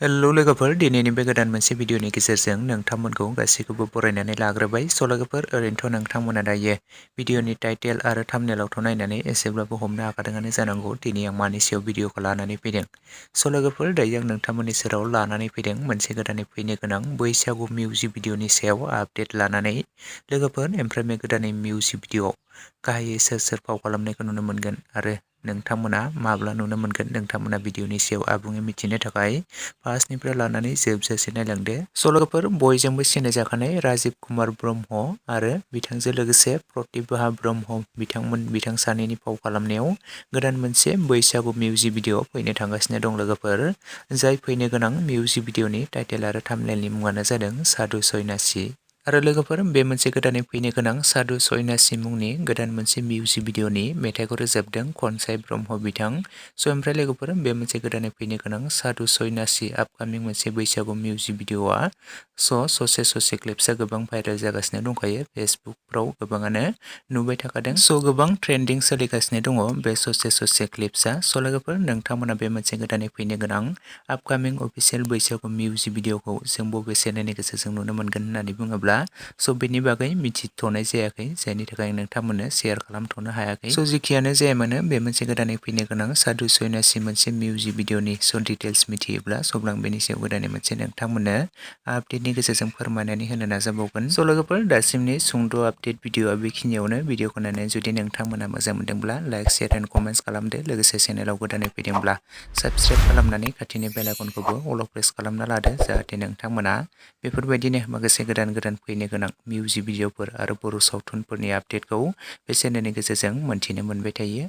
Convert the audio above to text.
Hello लोगोफोर, दिनैनि बे गोदान मोनसे भिडिअनि गेजेरजों नोंथांमोनखौ गासैखौबो बरायनानै लाग्रोबाय। स' लोगोफोर, ओरैनोथ' नोंथांमोना दायो भिडिअनि टाइटेल आरो थाम्बनेइलावथ' नायनानै एसेब्लाबो हमनो हाखादोंआनो जानांगौ दिनै आं मानि सायाव भिडिअखौ लानानै फैदों। स' लोगोफोर, दायो आं नोंथांमोननि सेराव लानानै फैदों मोनसे गोदानै फैनो गोनां बैसागु मिउजिक भिडिअनि सायाव आपडेट लानानै। लोगोफोर, ओमफ्राय बे गोदानै मिउजिक भिडिअआव गाहायै सोर फाव खालामनायखौ नुनो मोनगोन आरो नोंथांमोना माब्ला नुनो मोनगोन, नोंथांमोना भिडिअनि सायाव आबुङै मिथिनो थाखाय फार्स्टनिफ्राय लानानै जोबजासे नायलांदो। स' लोगोफोर, बयजोंबो सिनायजाखानाय राजिब कुमार ब्रह्म आरो बिथांजों लोगोसे प्रतिभा ब्रह्म बिथां सानैनि फाव खालामनायाव गोदान मोनसे बैसागु मिउजिक भिडिअ फैनो थांगासिनो दं लोगोफोर। जाय फैनो गोनां मिउजिक भिडिअनि टाइटेल आरो थाम्बनेइलनि मुङानो जादों सादु सयनासि। आरो लोगोफोर, बे मोनसे गोदानै फैनो गोनां सादु सयनासि मुंनि गोदान मोनसे मिउजिक भिडिअनि मेथाइखौ रोजाबदों खनसाय ब्रह्म बिथां। स' ओमफ्राय लोगोफोर, बे मोनसे गोदानै फैनो गोनां सादु सयनासि आपकामिं मोनसे बैसागु मिउजिक भिडिअआ ससे क्लिप्सआ गोबां भाइरेल जागासिनो दंखायो। फेसबुकफ्राव गोबाङानो नुबाय थाखादों। स' गोबां ट्रेन्डिं सोलिगासिनो दङ बे ससे क्लिप्सआ। स' लोगोफोर, नोंथांमोना बे मोनसे गोदानै फैनो गोनां आपकामिं अफिसियेल बैसागु मिउजिक भिडिअखौ जों बबे चेनेलनि गेजेरजों नुनो मोनगोन होननानै बुङोब्ला बेनि बागै मिथिथ'नाय जायाखै, जायनि थाखाय आं नोंथांमोननो शेयार खालामथ'नो हायाखै। स' जिखियानो जाया मानो, बे मोनसे गोदानै फैनो गोनां सादु सयनासि मोनसे मिउजिक भिडिअनि डिटेल्स मिथियोब्ला अब्ला आं बेनि सायाव गोदानै मोनसे नोंथांमोननो आपडेटनि गेजेरजों फोरमायनानै होनो नाजाबावगोन। स' लोगोफोर, दासिमनि सुंद' आपडेट भिडिअआ बेखिनियावनो। भिडिअखौ नायनानै जुदि नोंथांमोना मोजां मोनदोंब्ला लाइक, शेयार एन्ड कमेन्ट्स खालामदो। लोगोसे चेनेलाव गोदानै फैदोंब्ला साबस्क्राइब खालामनानै खाथिनि बेल आइकनखौबो अलाव प्रेस खालामना लादो, जाहाथे नोंथांमोना बेफोरबायदिनो माखासे गोदान फैनो गोनां मिउजिक भिडिअफोर आरो बर' सावथुनफोरनि आपडेटखौ बे चेनेलनि गेजेरजों मोनथिनो मोनबाय थायो।